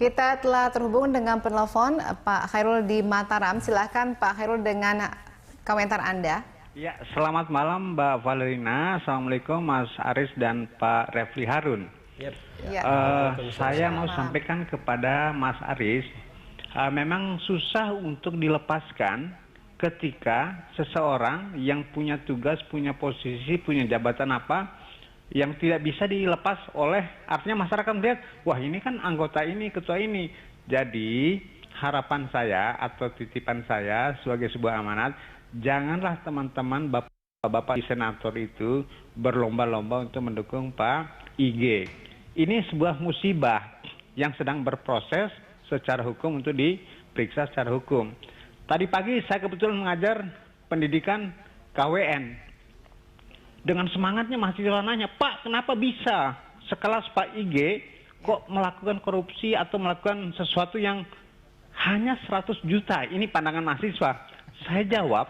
Kita telah terhubung dengan penelpon Pak Khairul di Mataram. Silahkan Pak Khairul dengan komentar Anda. Ya, selamat malam Mbak Valerina. Assalamualaikum Mas Aris dan Pak Refli Harun. Ya. Saya mau sampaikan kepada Mas Aris, memang susah untuk dilepaskan ketika seseorang yang punya tugas, punya posisi, punya jabatan apa, yang tidak bisa dilepas oleh, artinya masyarakat melihat, wah ini kan anggota ini, ketua ini. Jadi harapan saya atau titipan saya sebagai sebuah amanat, janganlah teman-teman bapak-bapak senator itu berlomba-lomba untuk mendukung Pak IG. Ini sebuah musibah yang sedang berproses secara hukum untuk diperiksa secara hukum. Tadi pagi saya kebetulan mengajar pendidikan KWN. Dengan semangatnya mahasiswa nanya, Pak kenapa bisa sekelas Pak IG kok melakukan korupsi atau melakukan sesuatu yang hanya 100 juta? Ini pandangan mahasiswa. Saya jawab,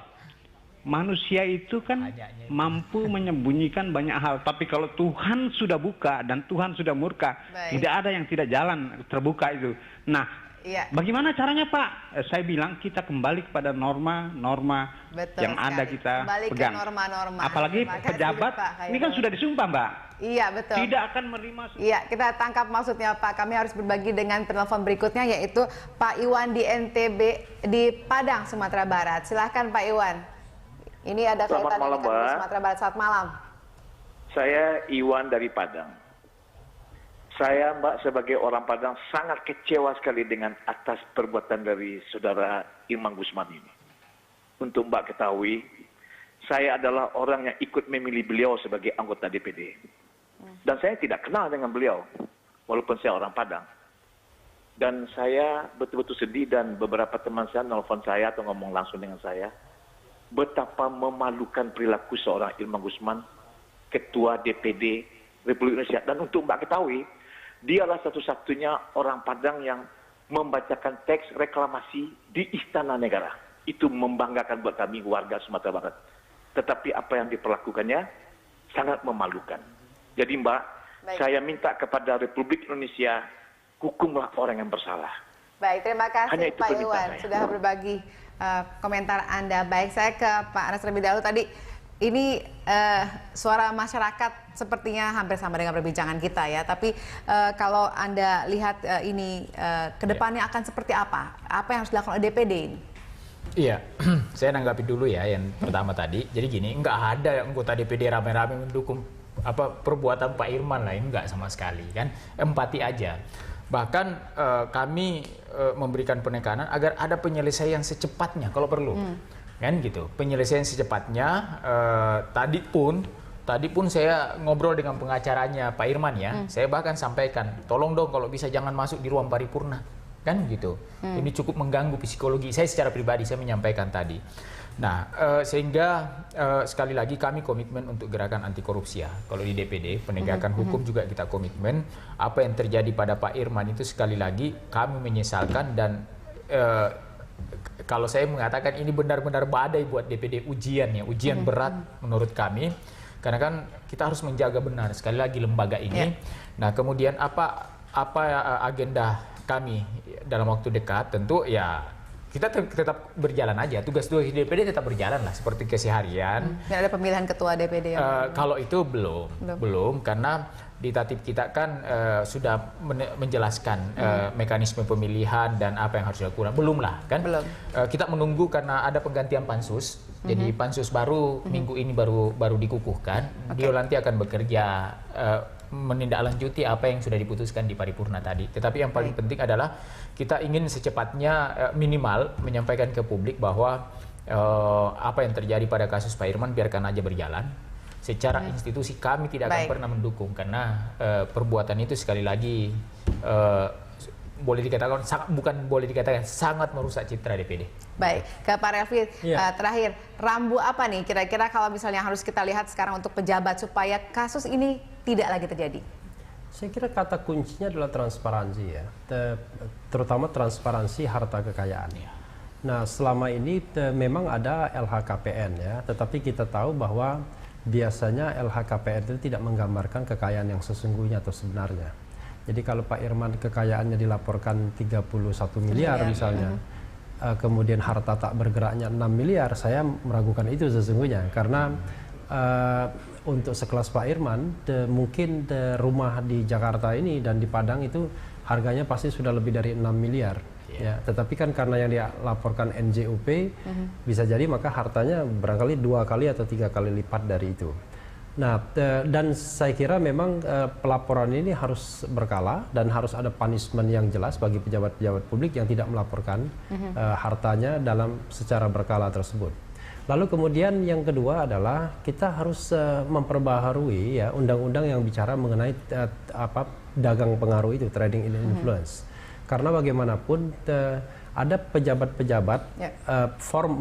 manusia itu kan mampu menyembunyikan banyak hal. Tapi kalau Tuhan sudah buka dan Tuhan sudah murka, tidak ada yang tidak jalan terbuka itu. Nah, bagaimana caranya Pak? Saya bilang kita kembali kepada norma-norma yang ada kita kembali pegang. Ke norma-norma. Apalagi pejabat, ini kan sudah disumpah Mbak. Iya betul. Tidak akan menerima. Iya, kita tangkap maksudnya Pak. Kami harus berbagi dengan penelpon berikutnya, yaitu Pak Iwan di NTB di Padang, Sumatera Barat. Silahkan Pak Iwan. Ini ada kaitan dengan Sumatera Barat. Selamat malam. Saya Iwan dari Padang. Saya Mbak sebagai orang Padang sangat kecewa sekali dengan atas perbuatan dari saudara Irman Gusman ini. Untuk Mbak ketahui, saya adalah orang yang ikut memilih beliau sebagai anggota DPD. Dan saya tidak kenal dengan beliau, walaupun saya orang Padang. Dan saya betul-betul sedih dan beberapa teman saya nelfon saya atau ngomong langsung dengan saya, betapa memalukan perilaku seorang Irman Gusman, Ketua DPD Republik Indonesia. Dan untuk Mbak ketahui, dialah satu-satunya orang Padang yang membacakan teks reklamasi di Istana Negara. Itu membanggakan buat kami warga Sumatera Barat. Tetapi apa yang diperlakukannya sangat memalukan. Jadi Mbak, saya minta kepada Republik Indonesia, hukumlah orang yang bersalah. Baik, terima kasih Pak Iwan sudah berbagi komentar Anda. Baik, saya ke Pak Anas terlebih dahulu. Tadi ini suara masyarakat sepertinya hampir sama dengan perbincangan kita ya. Tapi kalau Anda lihat ini ke depannya akan seperti apa? Apa yang harus dilakukan oleh DPD ini? Iya, saya nanggapi dulu ya yang pertama tadi. Jadi gini, nggak ada anggota DPD rame-rame mendukung perbuatan Pak Irman lah, ini nggak sama sekali kan. Empati aja. Bahkan kami memberikan penekanan agar ada penyelesaian secepatnya kalau perlu. Kan gitu, penyelesaian secepatnya. Tadi pun saya ngobrol dengan pengacaranya Pak Irman ya. Saya bahkan sampaikan, tolong dong kalau bisa jangan masuk di ruang paripurna, kan gitu. Ini cukup mengganggu psikologi saya secara pribadi, saya menyampaikan tadi. Nah, sehingga sekali lagi kami komitmen untuk gerakan anti korupsi ya. Kalau di DPD penegakan hukum juga kita komitmen. Apa yang terjadi pada Pak Irman itu sekali lagi kami menyesalkan dan kalau saya mengatakan ini benar-benar badai buat DPD, ujian berat menurut kami, karena kan kita harus menjaga benar sekali lagi lembaga ini. Nah, kemudian apa agenda kami dalam waktu dekat, tentu ya kita tetap berjalan aja, tugas DPD tetap berjalan lah seperti keseharian. Dan ada pemilihan ketua DPD yang kalau itu belum karena di tatip kita kan sudah menjelaskan mekanisme pemilihan dan apa yang harus dilakukan. Belum lah kan? Belum. Kita menunggu karena ada penggantian pansus. Jadi pansus baru minggu ini baru dikukuhkan. Dia nanti akan bekerja menindaklanjuti apa yang sudah diputuskan di paripurna tadi. Tetapi yang paling penting adalah kita ingin secepatnya minimal menyampaikan ke publik bahwa apa yang terjadi pada kasus Pak Irman biarkan aja berjalan. Secara institusi kami tidak akan pernah mendukung karena perbuatan itu sekali lagi boleh dikatakan sangat merusak citra DPD. Baik, ke Pak Refli terakhir, rambu apa nih kira-kira kalau misalnya harus kita lihat sekarang untuk pejabat supaya kasus ini tidak lagi terjadi? Saya kira kata kuncinya adalah transparansi ya, terutama transparansi harta kekayaan. Nah, selama ini memang ada LHKPN ya, tetapi kita tahu bahwa biasanya LHKPN itu tidak menggambarkan kekayaan yang sesungguhnya atau sebenarnya. Jadi kalau Pak Irman kekayaannya dilaporkan 31 miliar misalnya, kemudian harta tak bergeraknya 6 miliar, saya meragukan itu sesungguhnya. Karena untuk sekelas Pak Irman, mungkin rumah di Jakarta ini dan di Padang itu harganya pasti sudah lebih dari 6 miliar. Ya, tetapi kan karena yang dilaporkan NJOP, bisa jadi maka hartanya barangkali 2 kali atau 3 kali lipat dari itu. Nah, dan saya kira memang pelaporan ini harus berkala dan harus ada punishment yang jelas bagi pejabat-pejabat publik yang tidak melaporkan hartanya dalam secara berkala tersebut. Lalu kemudian yang kedua adalah kita harus memperbaharui ya undang-undang yang bicara mengenai dagang pengaruh itu, trading in influence. Karena bagaimanapun ada pejabat-pejabat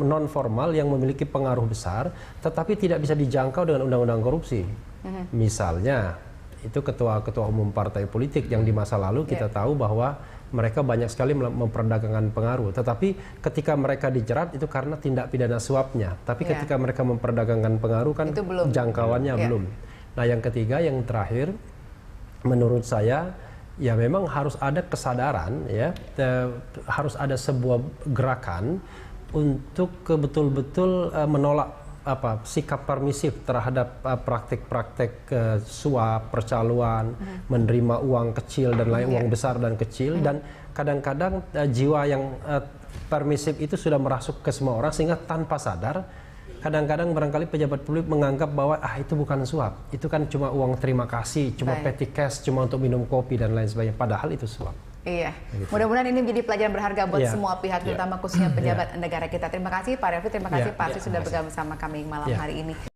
non formal yang memiliki pengaruh besar, tetapi tidak bisa dijangkau dengan undang-undang korupsi. Misalnya, itu ketua-ketua umum partai politik yang di masa lalu kita tahu bahwa mereka banyak sekali memperdagangkan pengaruh. Tetapi ketika mereka dijerat itu karena tindak pidana suapnya. Tapi ketika mereka memperdagangkan pengaruh kan jangkauannya belum. Nah, yang ketiga, yang terakhir, menurut saya, ya memang harus ada kesadaran ya, harus ada sebuah gerakan untuk betul-betul menolak sikap permisif terhadap praktik-praktik suap, percaluan, menerima uang kecil dan lain uang besar dan kecil, dan kadang-kadang jiwa yang permisif itu sudah merasuk ke semua orang sehingga tanpa sadar kadang-kadang barangkali pejabat publik menganggap bahwa itu bukan suap, itu kan cuma uang terima kasih, cuma petty cash, cuma untuk minum kopi dan lain sebagainya, padahal itu suap. Iya, mudah-mudahan ini menjadi pelajaran berharga buat semua pihak, terutama khususnya pejabat negara kita. Terima kasih Pak Refli, terima kasih Pak Asri sudah bergabung bersama kami malam hari ini.